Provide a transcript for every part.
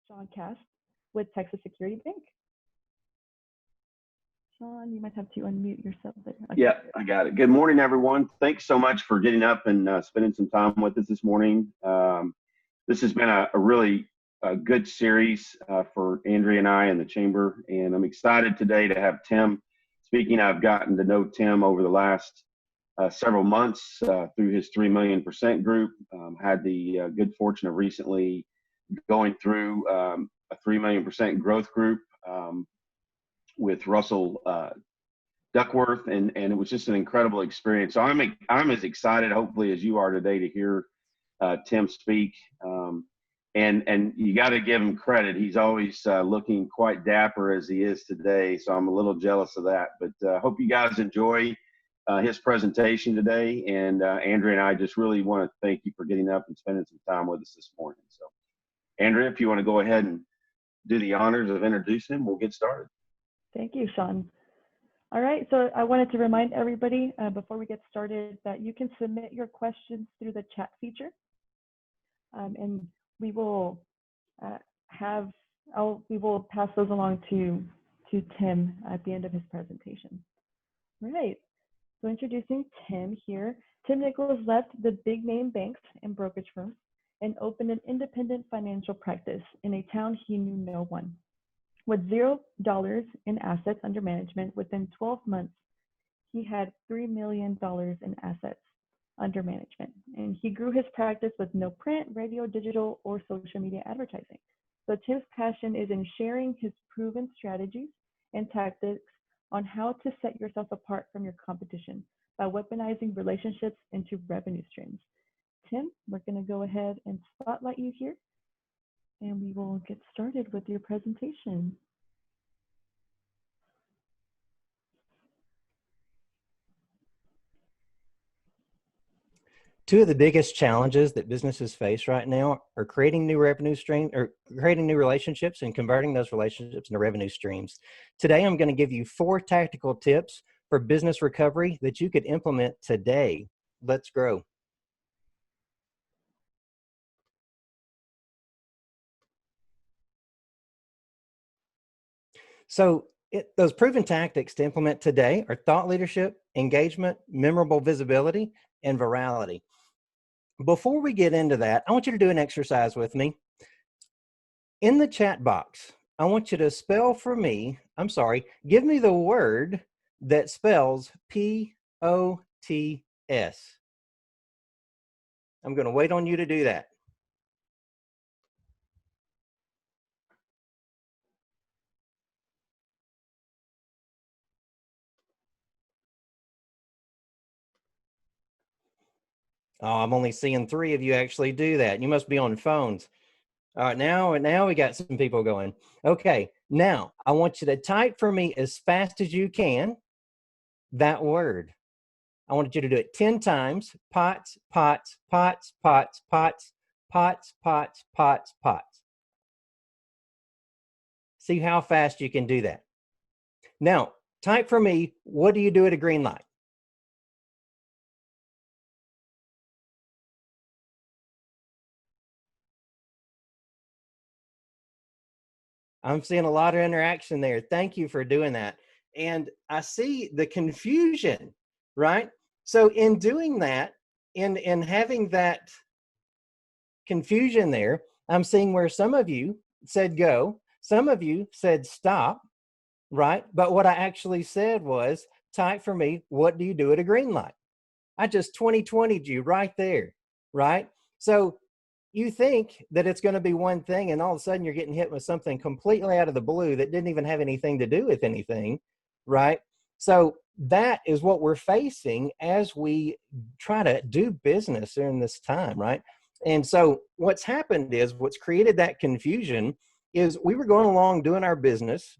Sean Cast with Texas Security Bank. Sean, you might have to unmute yourself there. Okay. Yeah, I got it. Good morning, everyone. Thanks so much for getting up and spending some time with us this morning. This has been a really good series for Andrea and I in the chamber, and I'm excited today to have Tim speaking. I've gotten to know Tim over the last several months through his 3 million% group. Had the good fortune of recently going through a 3 million% growth group with Russell Duckworth, and it was just an incredible experience. So I'm as excited, hopefully, as you are today to hear Tim speak. And you got to give him credit. He's always looking quite dapper as he is today. So I'm a little jealous of that. But hope you guys enjoy his presentation today. And Andrea and I just really want to thank you for getting up and spending some time with us this morning. So, Andrea, if you want to go ahead and do the honors of introducing him, we'll get started. Thank you, Sean. All right, so I wanted to remind everybody before we get started that you can submit your questions through the chat feature. And we will we will pass those along to Tim at the end of his presentation. All right, so introducing Tim here. Tim Nichols left the big name banks and brokerage firms and opened an independent financial practice in a town he knew no one. With $0 in assets under management, within 12 months, he had $3 million in assets under management. And he grew his practice with no print, radio, digital, or social media advertising. So Tim's passion is in sharing his proven strategies and tactics on how to set yourself apart from your competition by weaponizing relationships into revenue streams. Tim, we're going to go ahead and spotlight you here, and we will get started with your presentation. Two of the biggest challenges that businesses face right now are creating new revenue streams, or creating new relationships and converting those relationships into revenue streams. Today, I'm going to give you 4 tactical tips for business recovery that you could implement today. Let's grow. So those proven tactics to implement today are thought leadership, engagement, memorable visibility, and virality. Before we get into that, I want you to do an exercise with me. In the chat box, I want you to spell for me, give me the word that spells P-O-T-S. I'm going to wait on you to do that. Oh, I'm only seeing 3 of you actually do that. You must be on phones. All right, now we got some people going. Okay, now I want you to type for me as fast as you can that word. I want you to do it 10 times. Pots, pots, pots, pots, pots, pots, pots, pots, pots. See how fast you can do that. Now, type for me, what do you do at a green light? I'm seeing a lot of interaction there. Thank you for doing that. And I see the confusion, right? So in doing that, in having that confusion there, I'm seeing where some of you said go, some of you said stop, right? But what I actually said was, type for me, what do you do at a green light? I just 2020'd you right there, right? So you think that it's going to be one thing, and all of a sudden you're getting hit with something completely out of the blue that didn't even have anything to do with anything, right? So that is what we're facing as we try to do business during this time, right? And so what's happened is, what's created that confusion is, we were going along doing our business,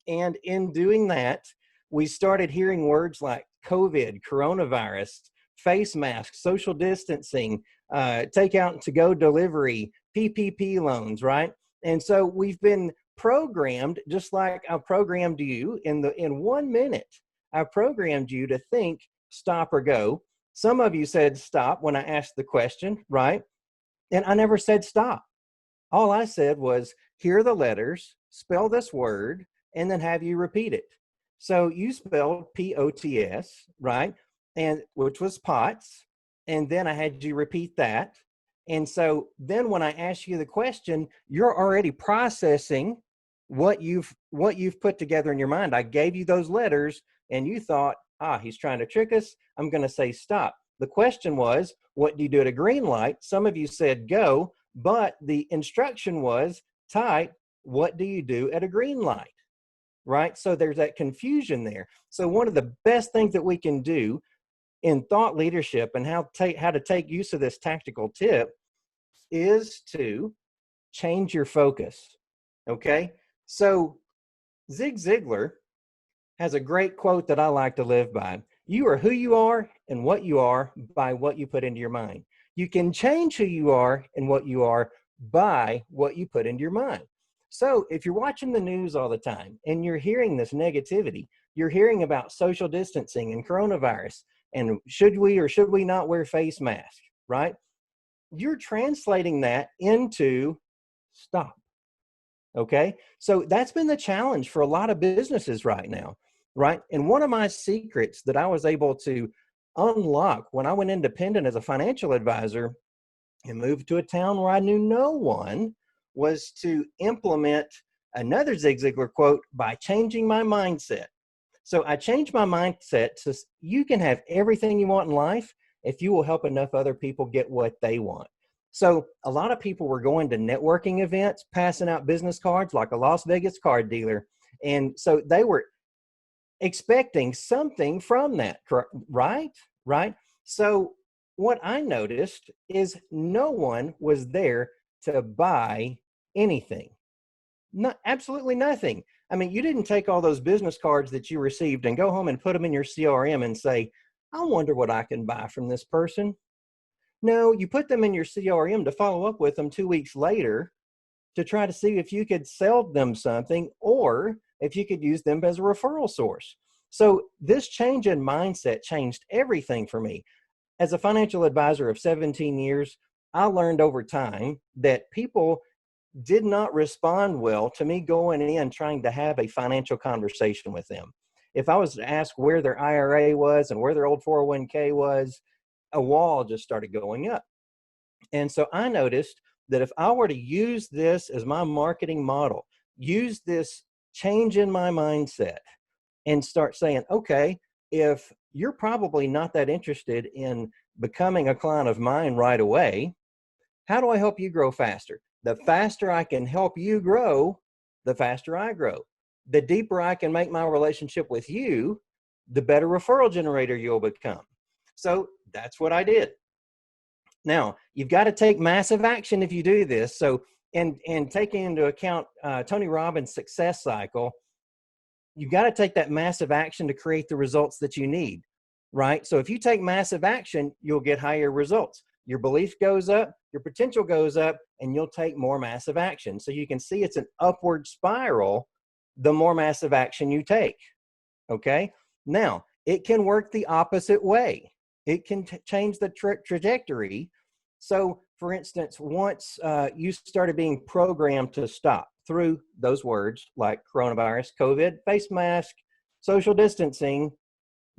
and in doing that, we started hearing words like COVID, coronavirus, face masks, social distancing, takeout and to-go delivery, PPP loans, right? And so we've been programmed, just like I programmed you in 1 minute. I programmed you to think stop or go. Some of you said stop when I asked the question, right? And I never said stop. All I said was, here are the letters, spell this word, and then have you repeat it. So you spelled P-O-T-S, right? And which was POTS. And then I had you repeat that. And so then when I ask you the question, you're already processing what you've put together in your mind. I gave you those letters and you thought, he's trying to trick us. I'm going to say stop. The question was, what do you do at a green light? Some of you said go, but the instruction was type, what do you do at a green light? Right? So there's that confusion there. So one of the best things that we can do in thought leadership and how to take use of this tactical tip is to change your focus. Okay? So Zig Ziglar has a great quote that I like to live by. You are who you are and what you are by what you put into your mind. You can change who you are and what you are by what you put into your mind. So if you're watching the news all the time and you're hearing this negativity, you're hearing about social distancing and coronavirus and should we or should we not wear face masks, right? You're translating that into stop. Okay. So that's been the challenge for a lot of businesses right now, right? And one of my secrets that I was able to unlock when I went independent as a financial advisor and moved to a town where I knew no one was to implement another Zig Ziglar quote by changing my mindset. So I changed my mindset to you can have everything you want in life if you will help enough other people get what they want. So a lot of people were going to networking events, passing out business cards like a Las Vegas card dealer. And so they were expecting something from that, right? Right? So what I noticed is no one was there to buy anything. Not absolutely nothing. I mean, you didn't take all those business cards that you received and go home and put them in your CRM and say, I wonder what I can buy from this person. No, you put them in your CRM to follow up with them 2 weeks later to try to see if you could sell them something or if you could use them as a referral source. So this change in mindset changed everything for me. As a financial advisor of 17 years, I learned over time that people did not respond well to me going in trying to have a financial conversation with them. If I was to ask where their IRA was and where their old 401k was, a wall just started going up. And so I noticed that if I were to use this as my marketing model, use this change in my mindset and start saying, okay, if you're probably not that interested in becoming a client of mine right away, how do I help you grow faster? The faster I can help you grow, the faster I grow. The deeper I can make my relationship with you, the better referral generator you'll become. So that's what I did. Now, you've got to take massive action if you do this. So, and taking into account Tony Robbins' success cycle, you've got to take that massive action to create the results that you need, right? So if you take massive action, you'll get higher results. Your belief goes up, your potential goes up, and you'll take more massive action. So you can see it's an upward spiral the more massive action you take, okay? Now, it can work the opposite way. It can change the trajectory. So, for instance, once you started being programmed to stop through those words like coronavirus, COVID, face mask, social distancing,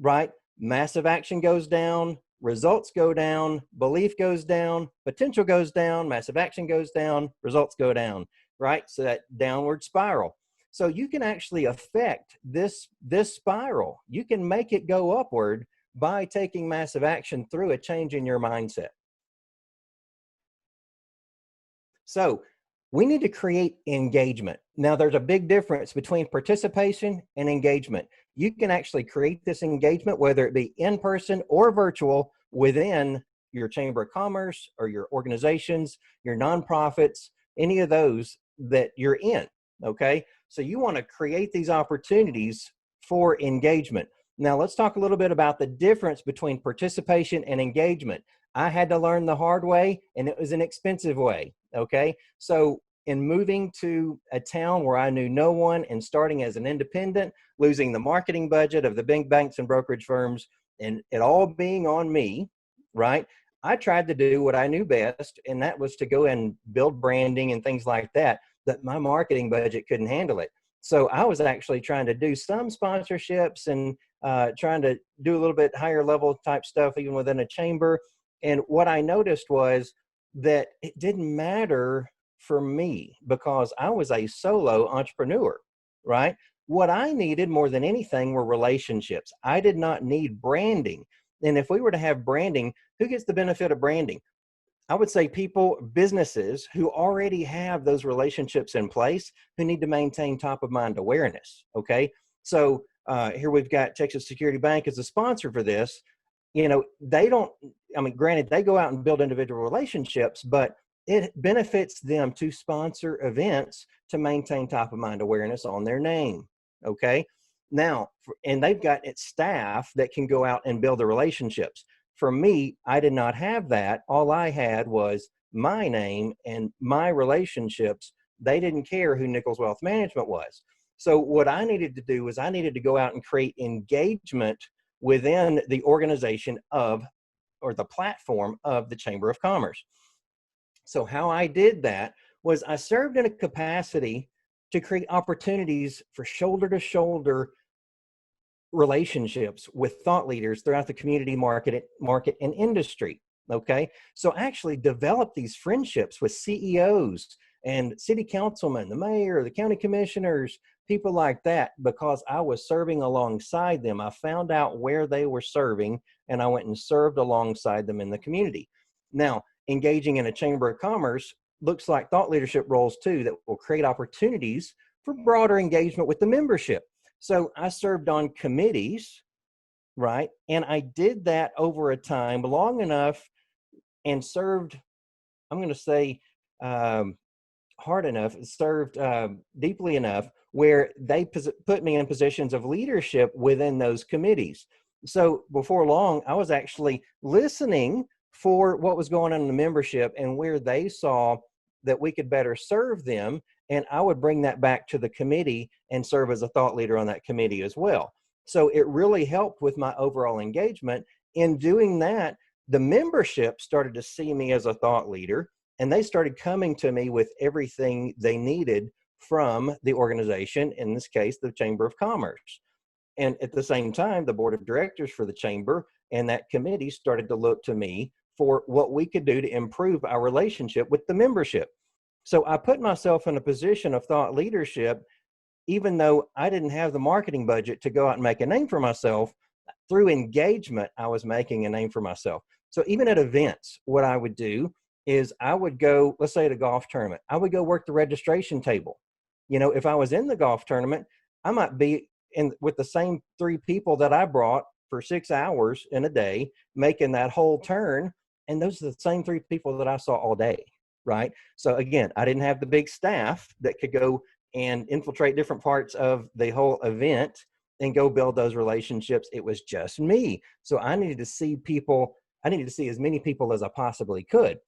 right? Massive action goes down, results go down, belief goes down, potential goes down, massive action goes down, results go down, right? So that downward spiral. So you can actually affect this spiral. You can make it go upward by taking massive action through a change in your mindset. So we need to create engagement. Now, there's a big difference between participation and engagement. You can actually create this engagement, whether it be in person or virtual, within your Chamber of Commerce or your organizations, your nonprofits, any of those that you're in, okay? So you want to create these opportunities for engagement. Now, let's talk a little bit about the difference between participation and engagement. I had to learn the hard way, and it was an expensive way, okay? So in moving to a town where I knew no one and starting as an independent, losing the marketing budget of the big banks and brokerage firms, and it all being on me, right? I tried to do what I knew best, and that was to go and build branding and things like that, that my marketing budget couldn't handle it. So I was actually trying to do some sponsorships and trying to do a little bit higher level type stuff, even within a chamber. And what I noticed was that it didn't matter for me because I was a solo entrepreneur, right? What I needed more than anything were relationships. I did not need branding. And if we were to have branding, who gets the benefit of branding? I would say people, businesses who already have those relationships in place, who need to maintain top of mind awareness. Okay. So here we've got Texas Security Bank as a sponsor for this. You know, they don't, I mean, granted, they go out and build individual relationships, but it benefits them to sponsor events to maintain top of mind awareness on their name. Okay. Now, and they've got its staff that can go out and build the relationships. For me, I did not have that. All I had was my name and my relationships. They didn't care who Nichols Wealth Management was. So what I needed to do was I needed to go out and create engagement within the organization of, or the platform of, the Chamber of Commerce. So how I did that was I served in a capacity to create opportunities for shoulder to shoulder relationships with thought leaders throughout the community market and industry. Okay. So I actually developed these friendships with CEOs and city councilmen, the mayor, the county commissioners, people like that, because I was serving alongside them. I found out where they were serving and I went and served alongside them in the community. Now, engaging in a chamber of commerce looks like thought leadership roles too, that will create opportunities for broader engagement with the membership. So I served on committees, right? And I did that over a time long enough and served, I'm going to say, hard enough, served deeply enough where they put me in positions of leadership within those committees. So before long, I was actually listening for what was going on in the membership and where they saw that we could better serve them. And I would bring that back to the committee and serve as a thought leader on that committee as well. So it really helped with my overall engagement. In doing that, the membership started to see me as a thought leader, and they started coming to me with everything they needed from the organization, in this case, the Chamber of Commerce. And at the same time, the board of directors for the chamber and that committee started to look to me for what we could do to improve our relationship with the membership. So I put myself in a position of thought leadership, even though I didn't have the marketing budget to go out and make a name for myself. Through engagement, I was making a name for myself. So even at events, what I would do is I would go, let's say at a golf tournament, I would go work the registration table. You know, if I was in the golf tournament, I might be in with the same 3 people that I brought for 6 hours in a day, making that whole turn. And those are the same 3 people that I saw all day, right? So again, I didn't have the big staff that could go and infiltrate different parts of the whole event and go build those relationships. It was just me. So I needed to see people, I needed to see as many people as I possibly could.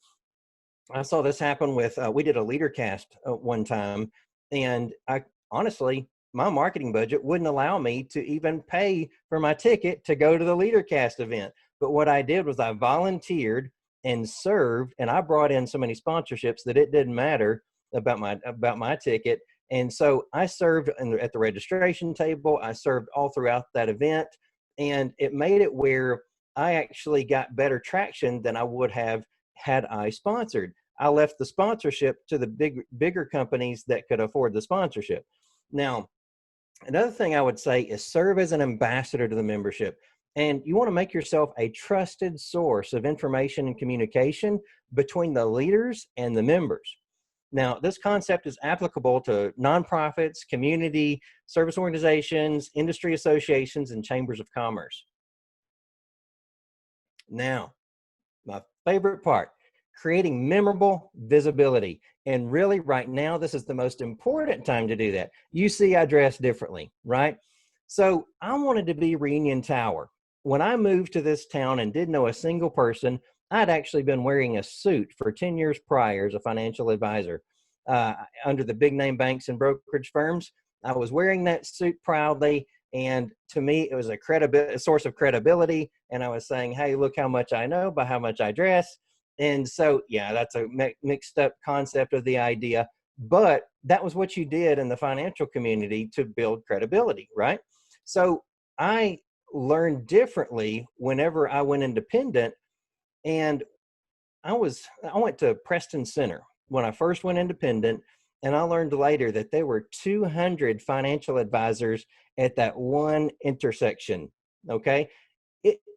I saw this happen with, we did a leader cast one time, and I honestly, my marketing budget wouldn't allow me to even pay for my ticket to go to the leader cast event. But what I did was I volunteered and served, and I brought in so many sponsorships that it didn't matter about my ticket. And so I served at the registration table. I served all throughout that event, and it made it where I actually got better traction than I would have had I sponsored. I left the sponsorship to the bigger companies that could afford the sponsorship. Now, another thing I would say is serve as an ambassador to the membership. And you want to make yourself a trusted source of information and communication between the leaders and the members. Now, this concept is applicable to nonprofits, community service organizations, industry associations, and chambers of commerce. Now, my favorite part, creating memorable visibility. And really right now, this is the most important time to do that. You see, I dress differently, right? So I wanted to be Reunion Tower. When I moved to this town and didn't know a single person, I'd actually been wearing a suit for 10 years prior as a financial advisor under the big name banks and brokerage firms. I was wearing that suit proudly, And to me, it was a source of credibility. And I was saying, hey, look how much I know by how much I dress. And so, yeah, that's a mixed up concept of the idea. But that was what you did in the financial community to build credibility, right? So I learned differently whenever I went independent. And I went to Preston Center when I first went independent, and I learned later that there were 200 financial advisors at that one intersection. Okay,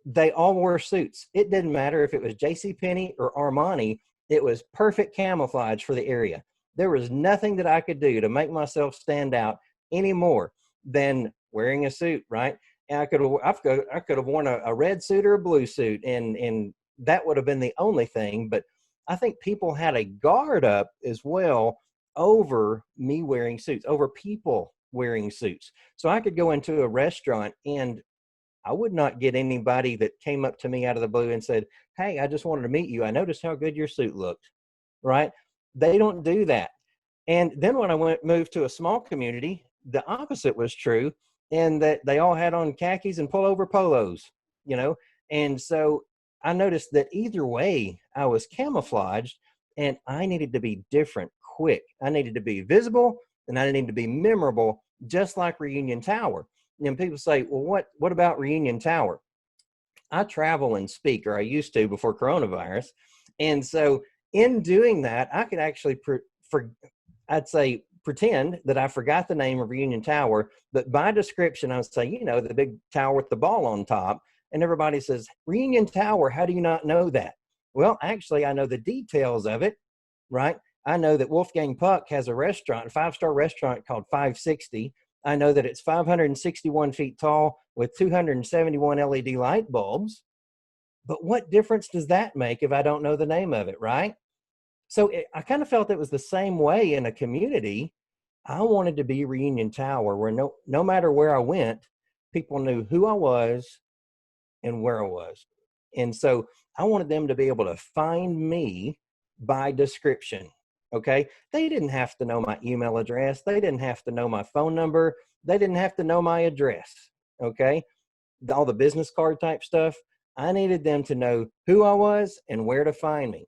they all wore suits. It didn't matter if it was JCPenney or Armani. It was perfect camouflage for the area. There was nothing that I could do to make myself stand out any more than wearing a suit, right? And I could have worn a red suit or a blue suit, and that would have been the only thing. But I think people had a guard up as well over me wearing suits, over people wearing suits. So I could go into a restaurant and I would not get anybody that came up to me out of the blue and said, hey, I just wanted to meet you. I noticed how good your suit looked, right? They don't do that. And then when I moved to a small community, the opposite was true, in that they all had on khakis and pullover polos, you know? And so I noticed that either way I was camouflaged, and I needed to be different quick. I needed to be visible, and I needed to be memorable, just like Reunion Tower. And people say, well, what about Reunion Tower? I travel and speak, or I used to before coronavirus. And so in doing that, I could actually, pretend that I forgot the name of Reunion Tower, but by description, I would say, the big tower with the ball on top. And everybody says, Reunion Tower, how do you not know that? Well, actually, I know the details of it, right? I know that Wolfgang Puck has a restaurant, a 5-star restaurant called 560. I know that it's 561 feet tall with 271 LED light bulbs. But what difference does that make if I don't know the name of it, right? So I kind of felt it was the same way in a community. I wanted to be Reunion Tower, where no matter where I went, people knew who I was and where I was. And so I wanted them to be able to find me by description. Okay. They didn't have to know my email address. They didn't have to know my phone number. They didn't have to know my address. Okay. All the business card type stuff. I needed them to know who I was and where to find me.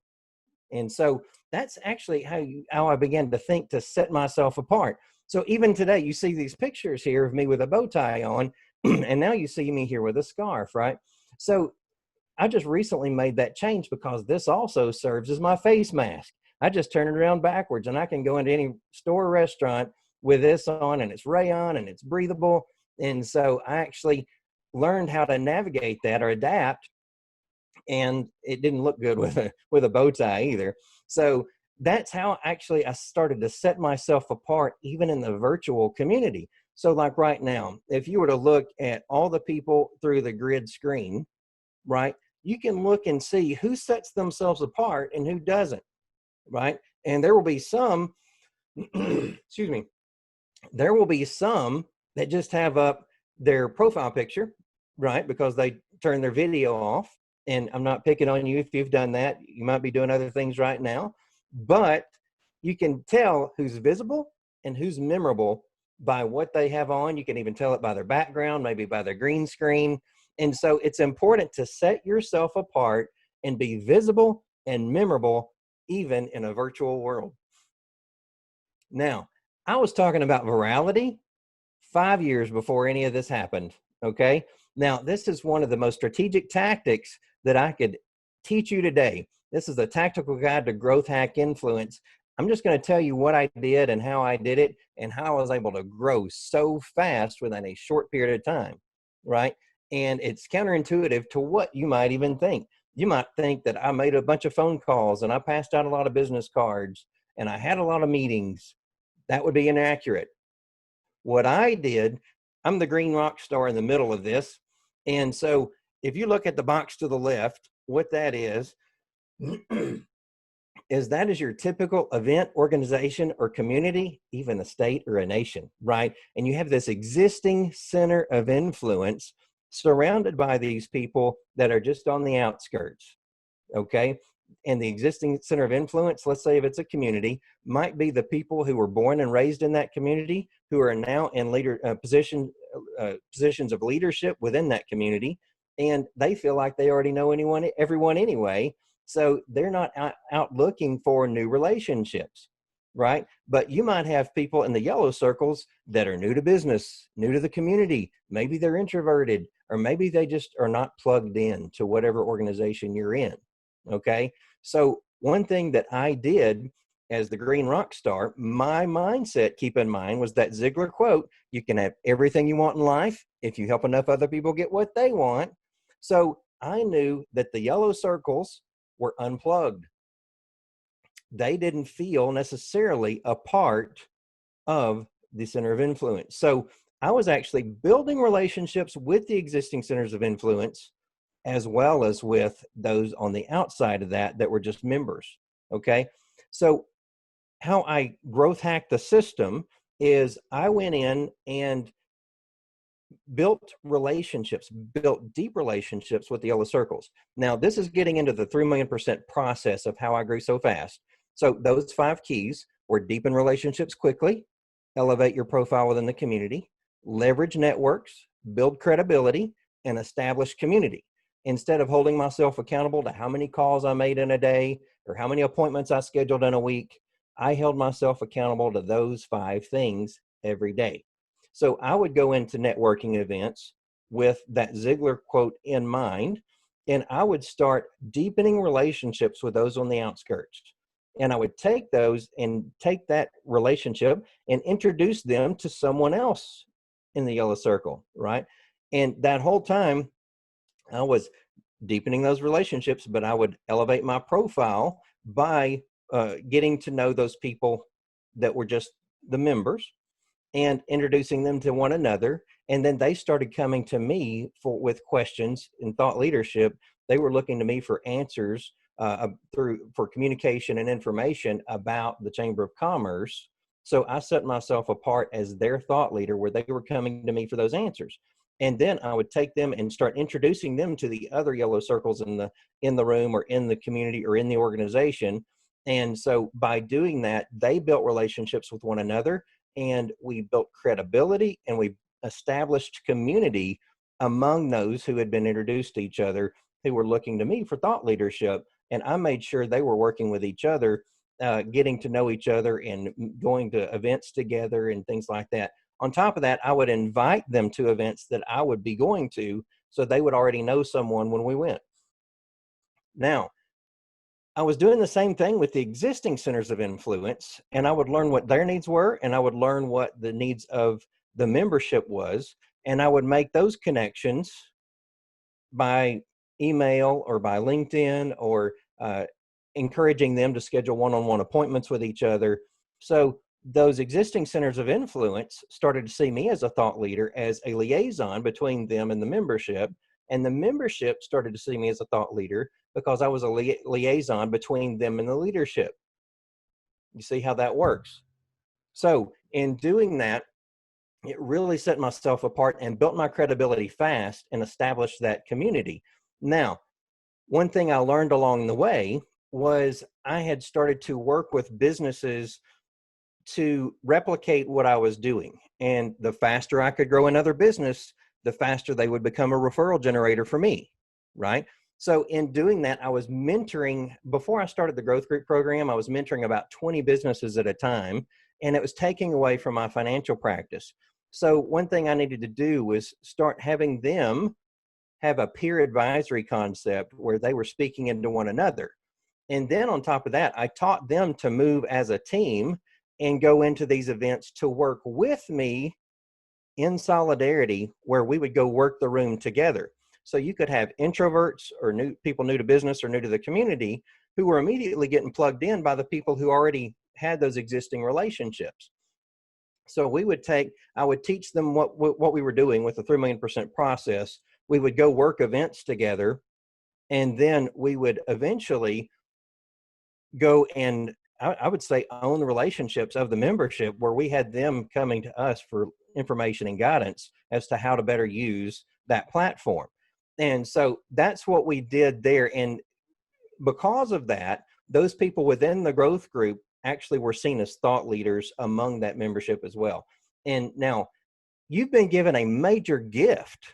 And so that's actually how I began to think to set myself apart. So even today, you see these pictures here of me with a bow tie on, and now you see me here with a scarf, right? So I just recently made that change because this also serves as my face mask. I just turn it around backwards, and I can go into any store or restaurant with this on, and it's rayon and it's breathable. And so I actually learned how to navigate that or adapt, and it didn't look good with a bow tie either. So that's how actually I started to set myself apart, even in the virtual community. So like right now, if you were to look at all the people through the grid screen, right, you can look and see who sets themselves apart and who doesn't, right? And there will be some, excuse me, there will be some that just have up their profile picture, right, because they turn their video off. And I'm not picking on you if you've done that. You might be doing other things right now, but you can tell who's visible and who's memorable by what they have on. You can even tell it by their background, maybe by their green screen. And so it's important to set yourself apart and be visible and memorable, even in a virtual world. Now, I was talking about virality 5 years before any of this happened, okay? Now, this is one of the most strategic tactics that I could teach you today. This is a tactical guide to growth hack influence. I'm just going to tell you what I did and how I did it and how I was able to grow so fast within a short period of time, right? And it's counterintuitive to what you might even think. You might think that I made a bunch of phone calls and I passed out a lot of business cards and I had a lot of meetings. That would be inaccurate. What I did, I'm the green rock star in the middle of this. And so if you look at the box to the left, what that is that is your typical event, organization, or community, even a state or a nation, right? And you have this existing center of influence surrounded by these people that are just on the outskirts, okay? And the existing center of influence, let's say if it's a community, might be the people who were born and raised in that community who are now in positions of leadership within that community, and they feel like they already know everyone anyway. So they're not out looking for new relationships, right? But you might have people in the yellow circles that are new to business, new to the community. Maybe they're introverted, or maybe they just are not plugged in to whatever organization you're in. Okay. So one thing that I did as the green rock star, my mindset, keep in mind, was that Ziglar quote: you can have everything you want in life if you help enough other people get what they want. So I knew that the yellow circles were unplugged. They didn't feel necessarily a part of the center of influence. So I was actually building relationships with the existing centers of influence, as well as with those on the outside of that were just members. Okay. So how I growth hacked the system is I went in and built relationships, built deep relationships with the yellow circles. Now, this is getting into the 3 million% process of how I grew so fast. So those 5 keys were: deepen relationships quickly, elevate your profile within the community, leverage networks, build credibility, and establish community. Instead of holding myself accountable to how many calls I made in a day or how many appointments I scheduled in a week, I held myself accountable to those 5 things every day. So I would go into networking events with that Ziglar quote in mind, and I would start deepening relationships with those on the outskirts. And I would take that relationship and introduce them to someone else in the yellow circle, right? And that whole time I was deepening those relationships, but I would elevate my profile by getting to know those people that were just the members and introducing them to one another. And then they started coming to me with questions in thought leadership. They were looking to me for answers for communication and information about the Chamber of Commerce. So I set myself apart as their thought leader, where they were coming to me for those answers. And then I would take them and start introducing them to the other yellow circles in the room or in the community or in the organization. And so by doing that, they built relationships with one another, and we built credibility, and we established community among those who had been introduced to each other, who were looking to me for thought leadership. And I made sure they were working with each other, getting to know each other and going to events together and things like that. On top of that, I would invite them to events that I would be going to, so they would already know someone when we went. Now, I was doing the same thing with the existing centers of influence, and I would learn what their needs were, and I would learn what the needs of the membership was, and I would make those connections by email or by LinkedIn, or encouraging them to schedule one-on-one appointments with each other. So those existing centers of influence started to see me as a thought leader, as a liaison between them and the membership. And the membership started to see me as a thought leader because I was a liaison between them and the leadership. You see how that works? So in doing that, it really set myself apart and built my credibility fast and established that community. Now, one thing I learned along the way was I had started to work with businesses to replicate what I was doing. And the faster I could grow another business, the faster they would become a referral generator for me, right? So in doing that, I was mentoring, before I started the growth group program, I was mentoring about 20 businesses at a time, and it was taking away from my financial practice. So one thing I needed to do was start having them have a peer advisory concept where they were speaking into one another. And then on top of that, I taught them to move as a team and go into these events to work with me in solidarity, where we would go work the room together. So you could have introverts or people new to business or new to the community who were immediately getting plugged in by the people who already had those existing relationships. So I would teach them what we were doing with the 3 million% process. We would go work events together, and then we would eventually go and I would say own the relationships of the membership, where we had them coming to us for information and guidance as to how to better use that platform. And so that's what we did there. And because of that, those people within the growth group actually were seen as thought leaders among that membership as well. And now you've been given a major gift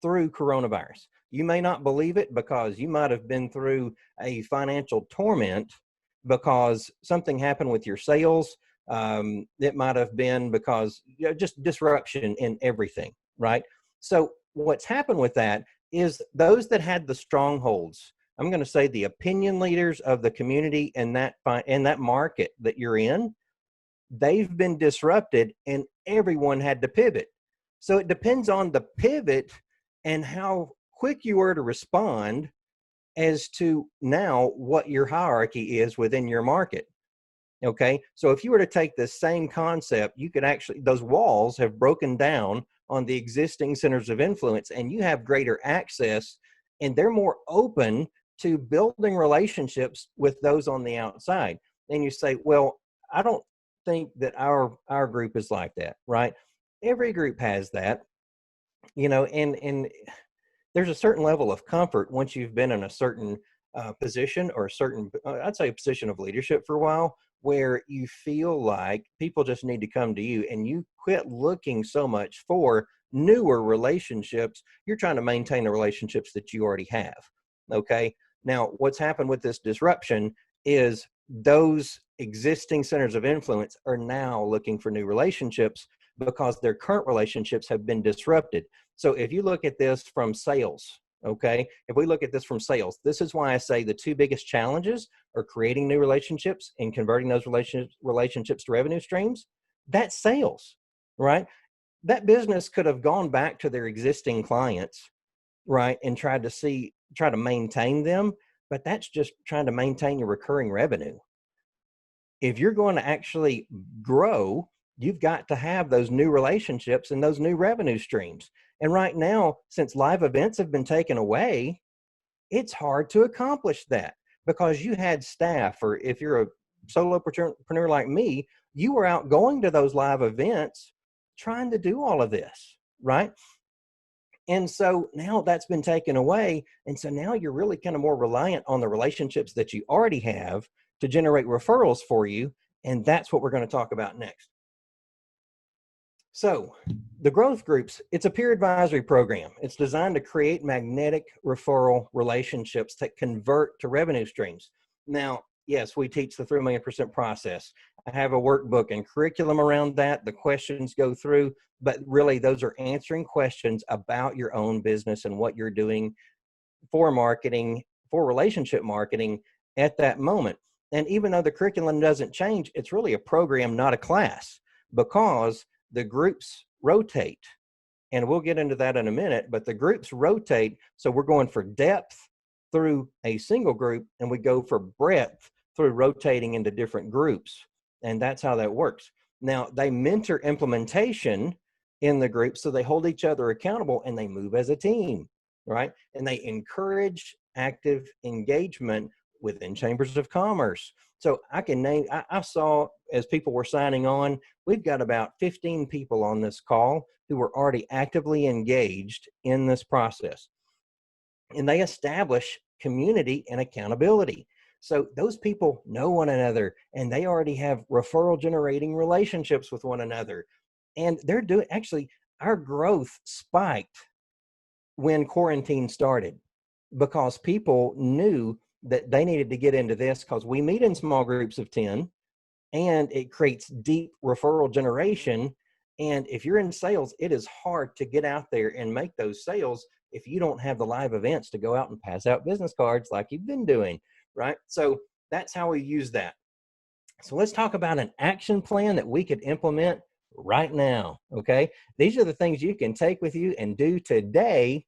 through coronavirus. You may not believe it because you might have been through a financial torment because something happened with your sales. It might have been because just disruption in everything, right? So what's happened with that is those that had the strongholds, I'm going to say the opinion leaders of the community in that market that you're in, they've been disrupted and everyone had to pivot. So it depends on the pivot and how quick you were to respond as to now what your hierarchy is within your market. Okay. So if you were to take the same concept, you could actually, those walls have broken down on the existing centers of influence and you have greater access and they're more open to building relationships with those on the outside. And you say, well, I don't think that our group is like that, right? Every group has that, and there's a certain level of comfort once you've been in a certain position or a certain, I'd say a position of leadership for a while, where you feel like people just need to come to you and you quit looking so much for newer relationships. You're trying to maintain the relationships that you already have. Okay. Now, what's happened with this disruption is those existing centers of influence are now looking for new relationships because their current relationships have been disrupted. So if you look at this from sales, okay, if we look at this from sales, this is why I say the two biggest challenges are creating new relationships and converting those relationships to revenue streams. That's sales, right? That business could have gone back to their existing clients, right, and try to maintain them, but that's just trying to maintain your recurring revenue. If you're going to actually grow, you've got to have those new relationships and those new revenue streams. And right now, since live events have been taken away, it's hard to accomplish that because you had staff, or if you're a solopreneur like me, you were out going to those live events trying to do all of this, right? And so now that's been taken away. And so now you're really kind of more reliant on the relationships that you already have to generate referrals for you. And that's what we're going to talk about next. So the growth groups, it's a peer advisory program. It's designed to create magnetic referral relationships that convert to revenue streams. Now, yes, we teach the 3 million % process. I have a workbook and curriculum around that. The questions go through, but really those are answering questions about your own business and what you're doing for marketing, for relationship marketing at that moment. And even though the curriculum doesn't change, it's really a program, not a class, because the groups rotate. And we'll get into that in a minute, but the groups rotate. So we're going for depth through a single group, and we go for breadth through rotating into different groups. And that's how that works. Now, they mentor implementation in the group, so they hold each other accountable and they move as a team, right? And they encourage active engagement within chambers of commerce. So I can name, I saw as people were signing on, we've got about 15 people on this call who were already actively engaged in this process. And they establish community and accountability. So those people know one another and they already have referral generating relationships with one another. And they're doing, actually, our growth spiked when quarantine started because people knew that they needed to get into this because we meet in small groups of 10 and it creates deep referral generation. And if you're in sales, it is hard to get out there and make those sales if you don't have the live events to go out and pass out business cards like you've been doing, right? So that's how we use that. So let's talk about an action plan that we could implement right now, okay? These are the things you can take with you and do today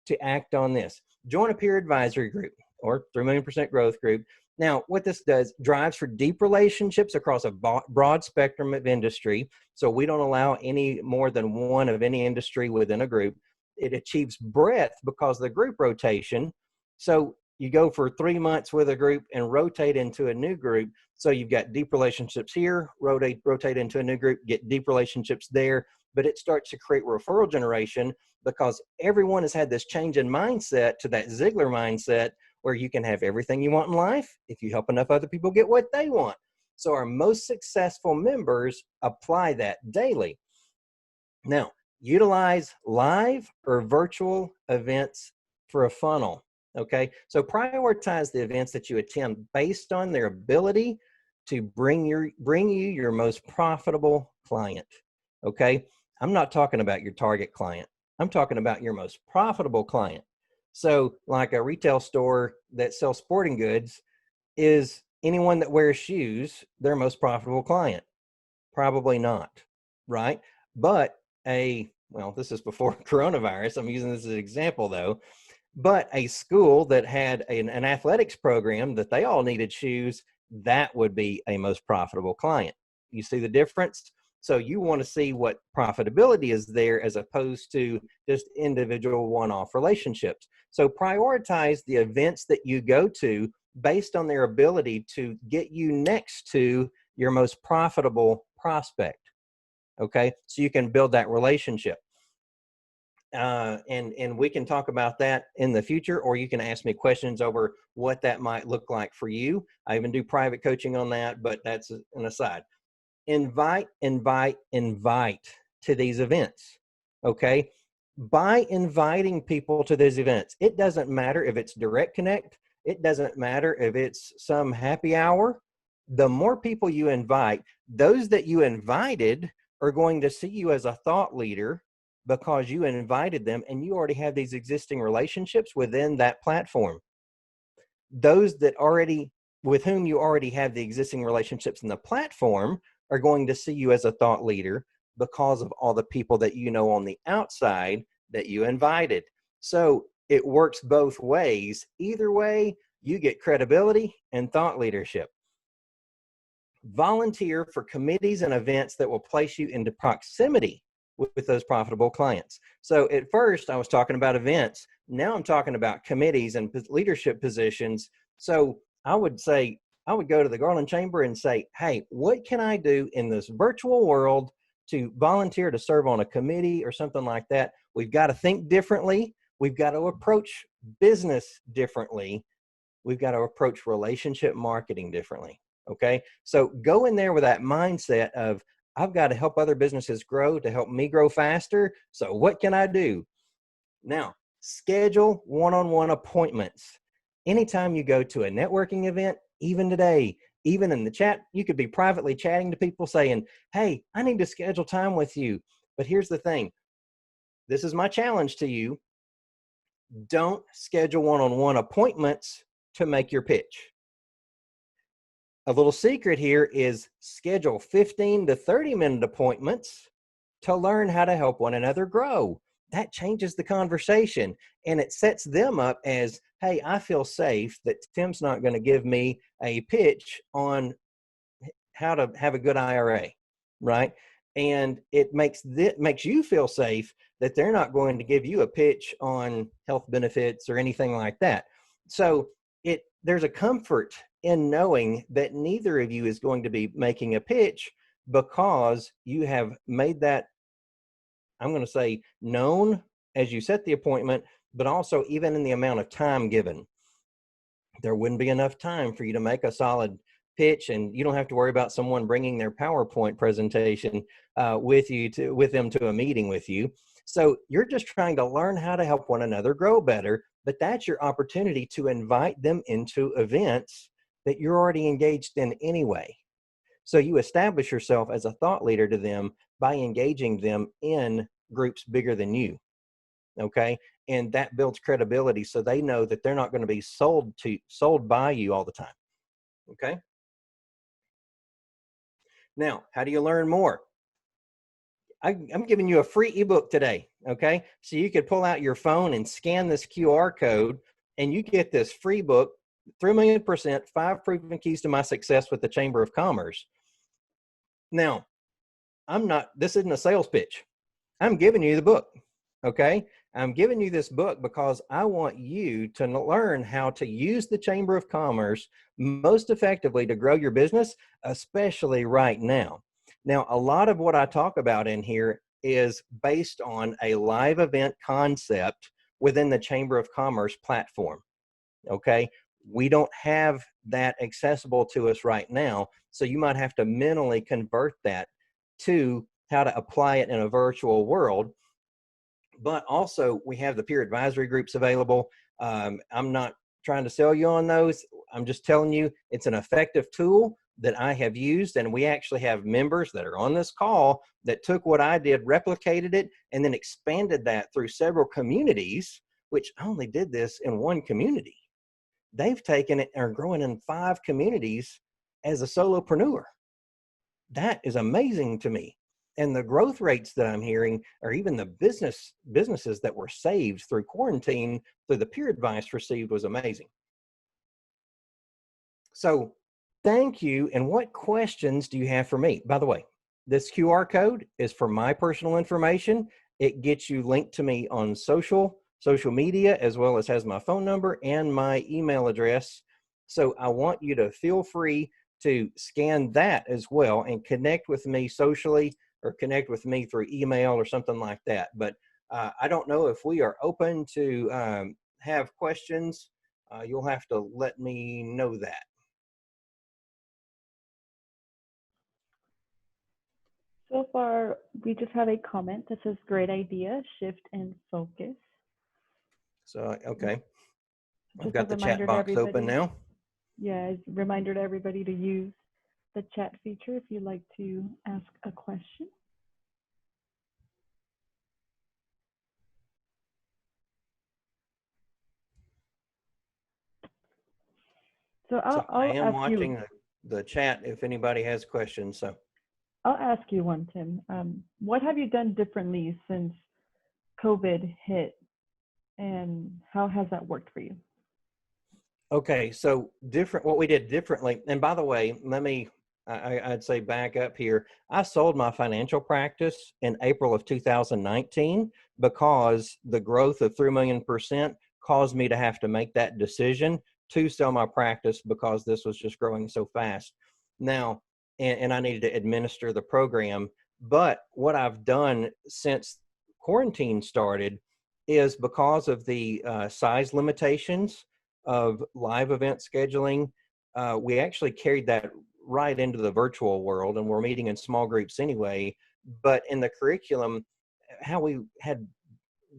to act on this. Join a peer advisory group or 3 million % growth group. Now, what this does, drives for deep relationships across a broad spectrum of industry. So we don't allow any more than one of any industry within a group. It achieves breadth because of the group rotation. So you go for 3 months with a group and rotate into a new group. So you've got deep relationships here, rotate into a new group, get deep relationships there. But it starts to create referral generation because everyone has had this change in mindset to that Ziegler mindset where you can have everything you want in life if you help enough other people get what they want. So our most successful members apply that daily. Now, utilize live or virtual events for a funnel. Okay, so prioritize the events that you attend based on their ability to bring you your most profitable client. Okay, I'm not talking about your target client. I'm talking about your most profitable client. So, like a retail store that sells sporting goods, is anyone that wears shoes their most profitable client? Probably not, right? But well, this is before coronavirus. I'm using this as an example though. But a school that had an athletics program that they all needed shoes, that would be a most profitable client. You see the difference? So you want to see what profitability is there as opposed to just individual one-off relationships. So prioritize the events that you go to based on their ability to get you next to your most profitable prospect. Okay, so you can build that relationship. And we can talk about that in the future, or you can ask me questions over what that might look like for you. I even do private coaching on that, but that's an aside. Invite to these events. Okay, by inviting people to these events, it doesn't matter if it's direct connect, it doesn't matter if it's some happy hour. The more people you invite, those that you invited are going to see you as a thought leader because you invited them and you already have these existing relationships within that platform. Those that with whom you already have the existing relationships in the platform are going to see you as a thought leader because of all the people that you know on the outside that you invited. So it works both ways. Either way, you get credibility and thought leadership. Volunteer for committees and events that will place you into proximity with those profitable clients. So at first I was talking about events. Now I'm talking about committees and leadership positions. So I would go to the Garland Chamber and say, hey, what can I do in this virtual world to volunteer to serve on a committee or something like that? We've got to think differently. We've got to approach business differently. We've got to approach relationship marketing differently. Okay. So go in there with that mindset of, I've got to help other businesses grow to help me grow faster. So what can I do? Now, schedule one-on-one appointments. Anytime you go to a networking event, even today, even in the chat, you could be privately chatting to people saying, hey, I need to schedule time with you. But here's the thing. This is my challenge to you. Don't schedule one-on-one appointments to make your pitch. A little secret here is schedule 15 to 30-minute appointments to learn how to help one another grow. That changes the conversation and it sets them up as, hey, I feel safe that Tim's not going to give me a pitch on how to have a good IRA, right? And it makes you feel safe that they're not going to give you a pitch on health benefits or anything like that. So there's a comfort in knowing that neither of you is going to be making a pitch because you have made that, I'm going to say, known as you set the appointment, but also even in the amount of time given. There wouldn't be enough time for you to make a solid pitch, and you don't have to worry about someone bringing their PowerPoint presentation with them to a meeting with you. So you're just trying to learn how to help one another grow better, but that's your opportunity to invite them into events that you're already engaged in anyway. So you establish yourself as a thought leader to them by engaging them in groups bigger than you. Okay. And that builds credibility so they know that they're not going to be sold by you all the time. Okay. Now, how do you learn more? I'm giving you a free ebook today. Okay. So you could pull out your phone and scan this QR code and you get this free book, 3 million%, 5 proven keys to my success with the Chamber of Commerce. Now, this isn't a sales pitch. I'm giving you the book. Okay. I'm giving you this book because I want you to learn how to use the Chamber of Commerce most effectively to grow your business, especially right now. Now, a lot of what I talk about in here is based on a live event concept within the Chamber of Commerce platform. Okay. We don't have that accessible to us right now. So you might have to mentally convert that to, how to apply it in a virtual world. But also we have the peer advisory groups available. I'm not trying to sell you on those. I'm just telling you it's an effective tool that I have used, and we actually have members that are on this call that took what I did, replicated it, and then expanded that through several communities, which I only did this in one community. They've taken it and are growing in 5 communities as a solopreneur. That is amazing to me. And the growth rates that I'm hearing, or even the businesses that were saved through quarantine, through the peer advice received, was amazing. So thank you. And what questions do you have for me? By the way, this QR code is for my personal information. It gets you linked to me on social media, as well as has my phone number and my email address. So I want you to feel free to scan that as well and connect with me socially, or connect with me through email or something like that. But I don't know if we are open to have questions. You'll have to let me know that. So far, we just have a comment that says, great idea, shift and focus. So, okay. I've Just got a the chat reminder to box open everybody. now. Yeah, a reminder to everybody to use the chat feature if you'd like to ask a question. So I am ask you. watching the chat if anybody has questions. So I'll ask you one, Tim. What have you done differently since COVID hit, and how has that worked for you? okay, so what we did differently. And by the way, I'd say back up here. I sold my financial practice in April of 2019 because the growth of 3 million% caused me to have to make that decision to sell my practice, because this was just growing so fast. Now, and I needed to administer the program. But what I've done since quarantine started is, because of the size limitations of live event scheduling, we actually carried that right into the virtual world, and we're meeting in small groups anyway. But in the curriculum, how we had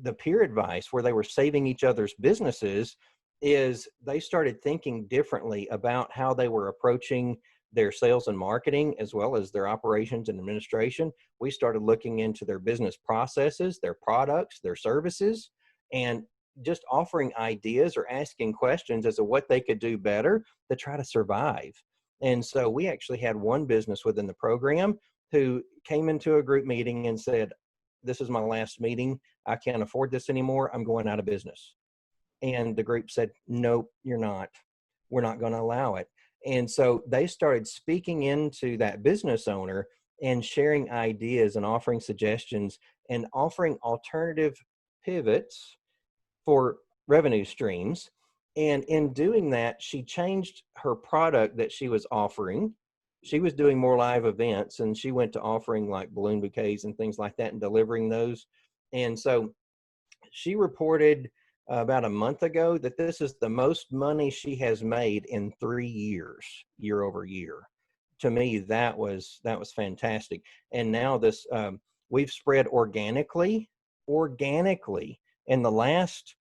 the peer advice where they were saving each other's businesses, is they started thinking differently about how they were approaching their sales and marketing, as well as their operations and administration. We started looking into their business processes, their products, their services, and just offering ideas or asking questions as to what they could do better to try to survive. And so we actually had one business within the program who came into a group meeting and said, "This is my last meeting. I can't afford this anymore. I'm going out of business." And the group said, "Nope, you're not. We're not going to allow it." And so they started speaking into that business owner and sharing ideas and offering suggestions and offering alternative pivots for revenue streams. And in doing that, she changed her product that she was offering. She was doing more live events, and she went to offering like balloon bouquets and things like that and delivering those. And so she reported about a month ago that this is the most money she has made in 3 years, year over year. To me, that was fantastic. And now this, we've spread organically in the last,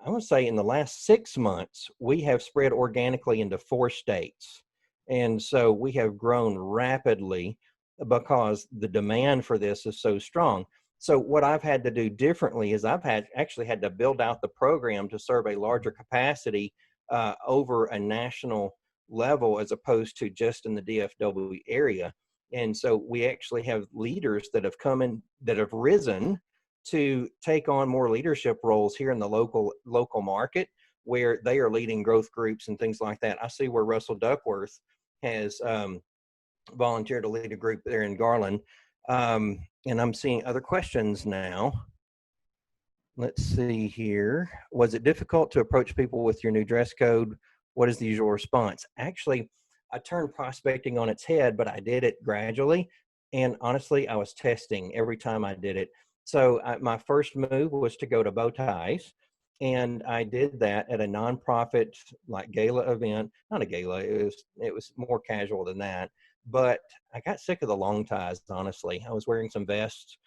I would say in the last 6 months, we have spread organically into 4 states. And so we have grown rapidly because the demand for this is so strong. So what I've had to do differently is I've actually had to build out the program to serve a larger capacity over a national level, as opposed to just in the DFW area. And so we actually have leaders that have come in, that have risen to take on more leadership roles here in the local market, where they are leading growth groups and things like that. I see where Russell Duckworth has volunteered to lead a group there in Garland. And I'm seeing other questions now. Let's see here. Was it difficult to approach people with your new dress code? What is the usual response? Actually, I turned prospecting on its head, but I did it gradually. And honestly, I was testing every time I did it. So my first move was to go to bow ties. And I did that at a nonprofit like gala event, not a gala, it was more casual than that. but I got sick of the long ties, honestly. I was wearing some vests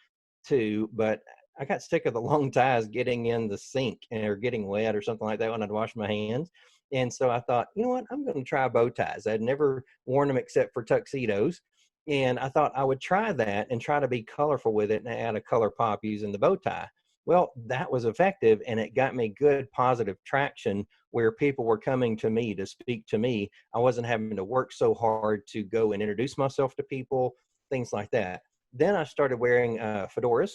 too, but I got sick of the long ties getting in the sink or getting wet or something like that when I'd wash my hands. And so I thought, you know what, I'm going to try bow ties. I'd never worn them except for tuxedos. And I thought I would try that and try to be colorful with it and add a color pop using the bow tie. Well, that was effective, and it got me good positive traction where people were coming to me to speak to me. I wasn't having to work so hard to go and introduce myself to people, things like that. Then I started wearing fedoras.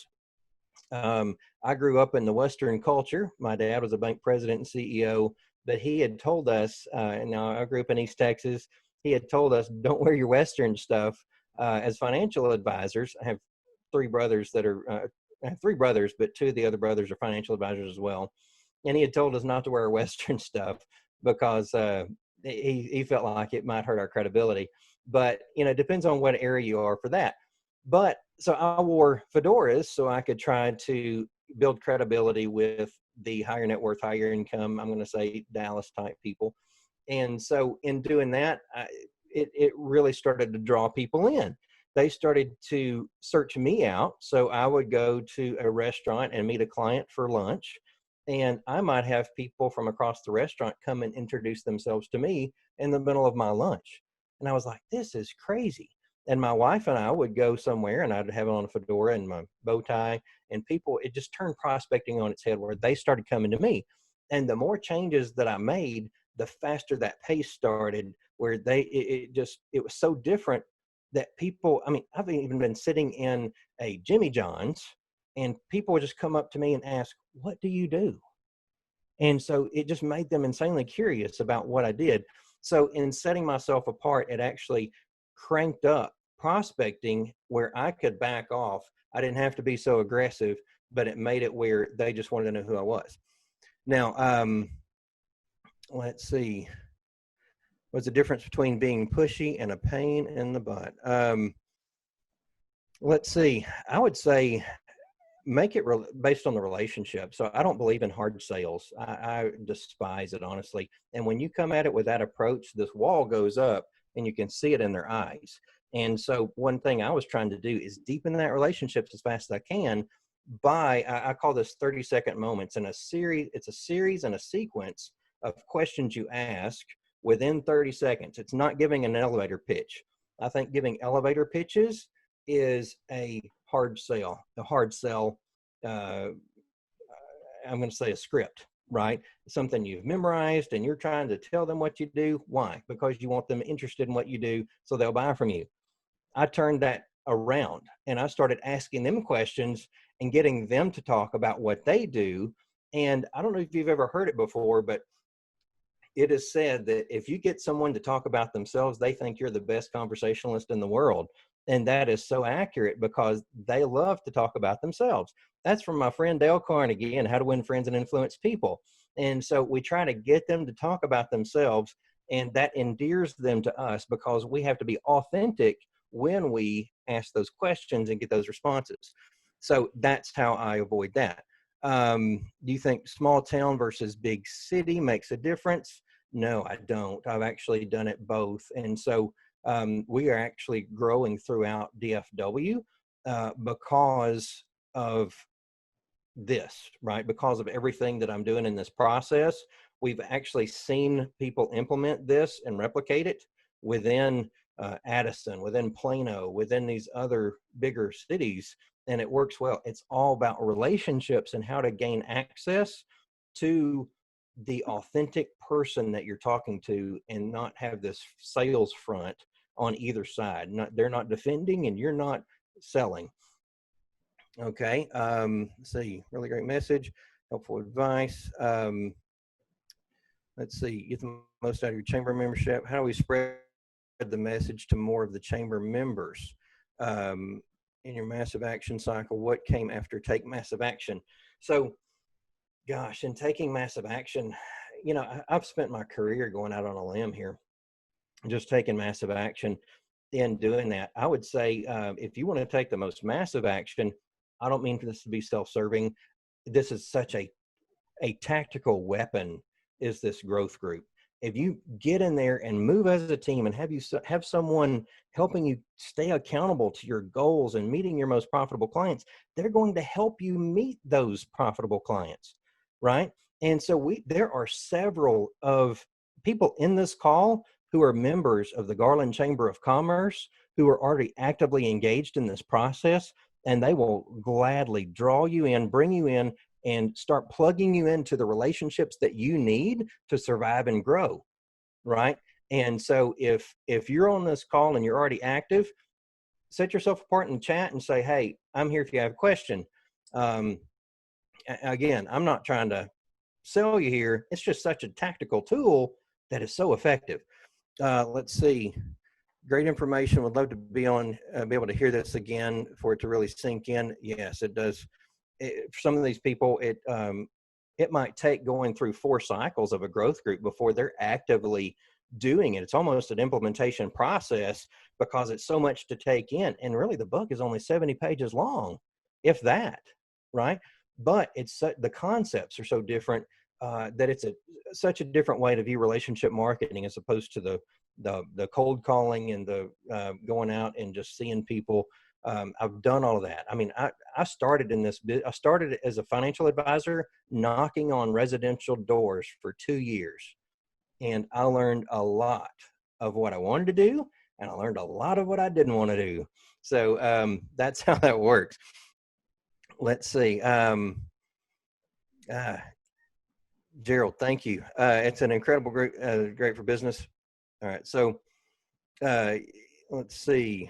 I grew up in the Western culture. My dad was a bank president and CEO, but he had told us, and now I grew up in East Texas, he had told us, don't wear your Western stuff as financial advisors. I have three brothers that are, I have three brothers, but two of the other brothers are financial advisors as well. And he had told us not to wear Western stuff because he felt like it might hurt our credibility. But, you know, it depends on what area you are for that. But so I wore fedoras so I could try to build credibility with the higher net worth, higher income, I'm going to say Dallas type people. And so in doing that, it really started to draw people in. They started to search me out. So I would go to a restaurant and meet a client for lunch. And I might have people from across the restaurant come and introduce themselves to me in the middle of my lunch. And I was like, this is crazy. And my wife and I would go somewhere and I'd have on a fedora and my bow tie, and people, it just turned prospecting on its head where they started coming to me. And the more changes that I made, the faster that pace started, where it was so different that people, I mean, I've even been sitting in a Jimmy John's and people would just come up to me and ask, what do you do? And so it just made them insanely curious about what I did. So in setting myself apart, it actually cranked up prospecting where I could back off. I didn't have to be so aggressive, but it made it where they just wanted to know who I was. Now, let's see. What's the difference between being pushy and a pain in the butt? Let's see. I would say make it based on the relationship. So I don't believe in hard sales. I despise it, honestly. And when you come at it with that approach, this wall goes up and you can see it in their eyes. And so one thing I was trying to do is deepen that relationship as fast as I can by, I call this 30-second moments in a series. It's a series and a sequence of questions you ask within 30 seconds. It's not giving an elevator pitch. I think giving elevator pitches is a hard sell. A hard sell, I'm going to say a script, right? Something you've memorized and you're trying to tell them what you do. Why? Because you want them interested in what you do so they'll buy from you. I turned that around and I started asking them questions and getting them to talk about what they do. And I don't know if you've ever heard it before, but it is said that if you get someone to talk about themselves, they think you're the best conversationalist in the world. And that is so accurate because they love to talk about themselves. That's from my friend Dale Carnegie and How to Win Friends and Influence People. And so we try to get them to talk about themselves, and that endears them to us because we have to be authentic when we ask those questions and get those responses. So that's how I avoid that. Do you think small town versus big city makes a difference? No, I don't. I've actually done it both. And so we are actually growing throughout DFW because of this, right? Because of everything that I'm doing in this process. We've actually seen people implement this and replicate it within Addison, within Plano, within these other bigger cities, and it works well. It's all about relationships and how to gain access to the authentic person that you're talking to and not have this sales front on either side. They're not defending and you're not selling. Okay. Let's see. Really great message. Helpful advice. Let's see. Get the most out of your chamber membership. How do we spread the message to more of the chamber members? In your massive action cycle, what came after take massive action? So, gosh, in taking massive action, you know, I've spent my career going out on a limb here, just taking massive action. In doing that, I would say if you want to take the most massive action, I don't mean for this to be self-serving. This is such a tactical weapon is this growth group. if you get in there and move as a team and have someone helping you stay accountable to your goals and meeting your most profitable clients, they're going to help you meet those profitable clients, right? And so there are several of people in this call who are members of the Garland Chamber of Commerce who are already actively engaged in this process, and they will gladly draw you in, bring you in, and start plugging you into the relationships that you need to survive and grow, right? And so if you're on this call and you're already active, set yourself apart in the chat and say, hey, I'm here if you have a question. Again, I'm not trying to sell you here. It's just such a tactical tool that is so effective. Let's see. Great information. Would love to be able to hear this again for it to really sink in. Yes, it does. For some of these people, it might take going through 4 cycles of a growth group before they're actively doing it. It's almost an implementation process because it's so much to take in. And really, the book is only 70 pages long, if that, right? But the concepts are so different that it's such a different way to view relationship marketing as opposed to the cold calling and the going out and just seeing people. I've done all of that. I mean, I started I started as a financial advisor knocking on residential doors for 2 years. And I learned a lot of what I wanted to do. And I learned a lot of what I didn't want to do. So that's how that works. Let's see. Gerald, thank you. It's an incredible group, great for business. All right. So let's see.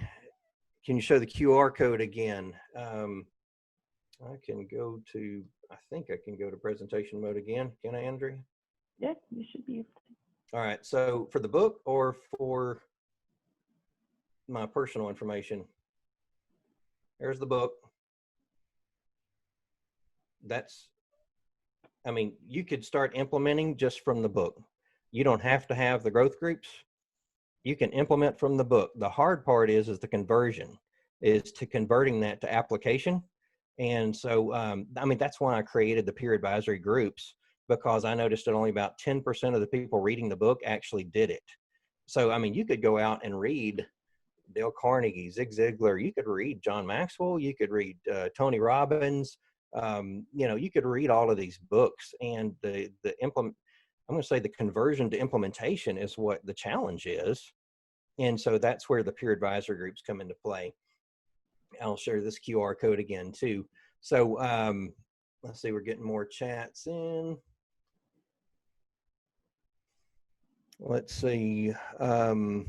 Can you show the QR code again? I think I can go to presentation mode again. Can I, Andrea? Yeah, you should be able to. All right. So for the book or for my personal information? There's the book. You could start implementing just from the book. You don't have to have the growth groups. You can implement from the book. The hard part is the conversion, is to converting that to application. And so, that's why I created the peer advisory groups, because I noticed that only about 10% of the people reading the book actually did it. So, you could go out and read Dale Carnegie, Zig Ziglar. You could read John Maxwell. You could read Tony Robbins. You could read all of these books, and I'm going to say the conversion to implementation is what the challenge is. And so that's where the peer advisor groups come into play. I'll share this QR code again too. So let's see, we're getting more chats in. Let's see. And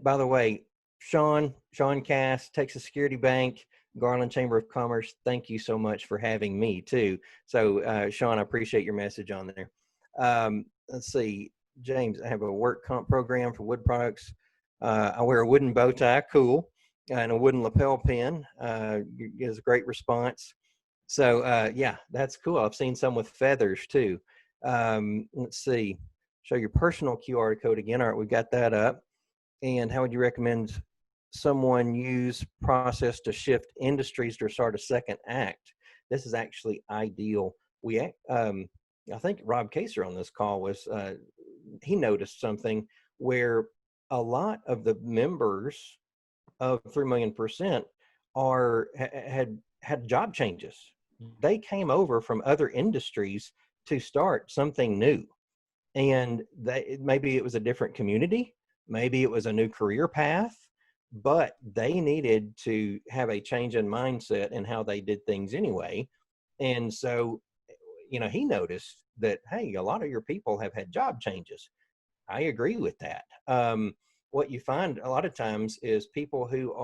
by the way, Sean Cass, Texas Security Bank, Garland Chamber of Commerce, thank you so much for having me too. So Sean, I appreciate your message on there. Let's see, James, I have a work comp program for wood products. I wear a wooden bow tie, cool, and a wooden lapel pin. Gives a great response. So yeah, that's cool. I've seen some with feathers too. Let's see, show your personal QR code again. All right, we got that up. And how would you recommend someone use process to shift industries to start a second act? This is actually ideal. I think Rob Kaser on this call he noticed something where a lot of the members of 3 million% had job changes. They came over from other industries to start something new. And maybe it was a different community. Maybe it was a new career path, but they needed to have a change in mindset and how they did things anyway. And so, he noticed that, hey, a lot of your people have had job changes. I agree with that. What you find a lot of times is people who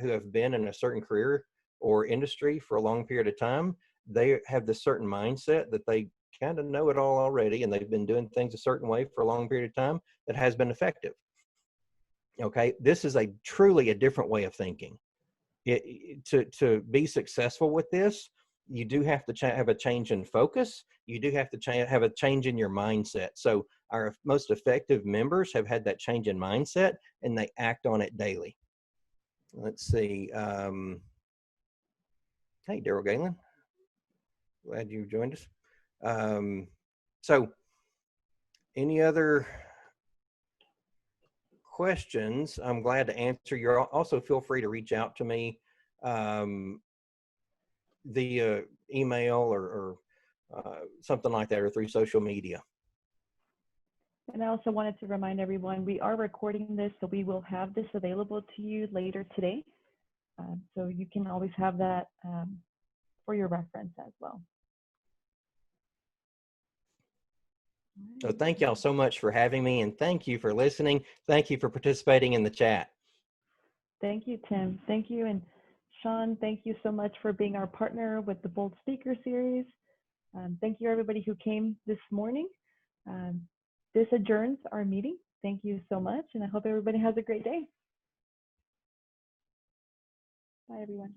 have been in a certain career or industry for a long period of time, they have this certain mindset that they kind of know it all already, and they've been doing things a certain way for a long period of time that has been effective. Okay, this is truly a different way of thinking. To be successful with this, you do have to have a change in focus. You do have to have a change in your mindset. So our most effective members have had that change in mindset, and they act on it daily. Let's see. Hey, Daryl Galen. Glad you joined us. So Any other questions? I'm glad to answer. You also feel free to reach out to me via email or something like that, or through social media. And I also wanted to remind everyone, we are recording this, so we will have this available to you later today. So you can always have that for your reference as well. So thank y'all so much for having me, and thank you for listening. Thank you for participating in the chat. Thank you, Tim. Thank you. And Sean, thank you so much for being our partner with the Bold Speaker Series. Thank you, everybody who came this morning. This adjourns our meeting. Thank you so much, and I hope everybody has a great day. Bye, everyone.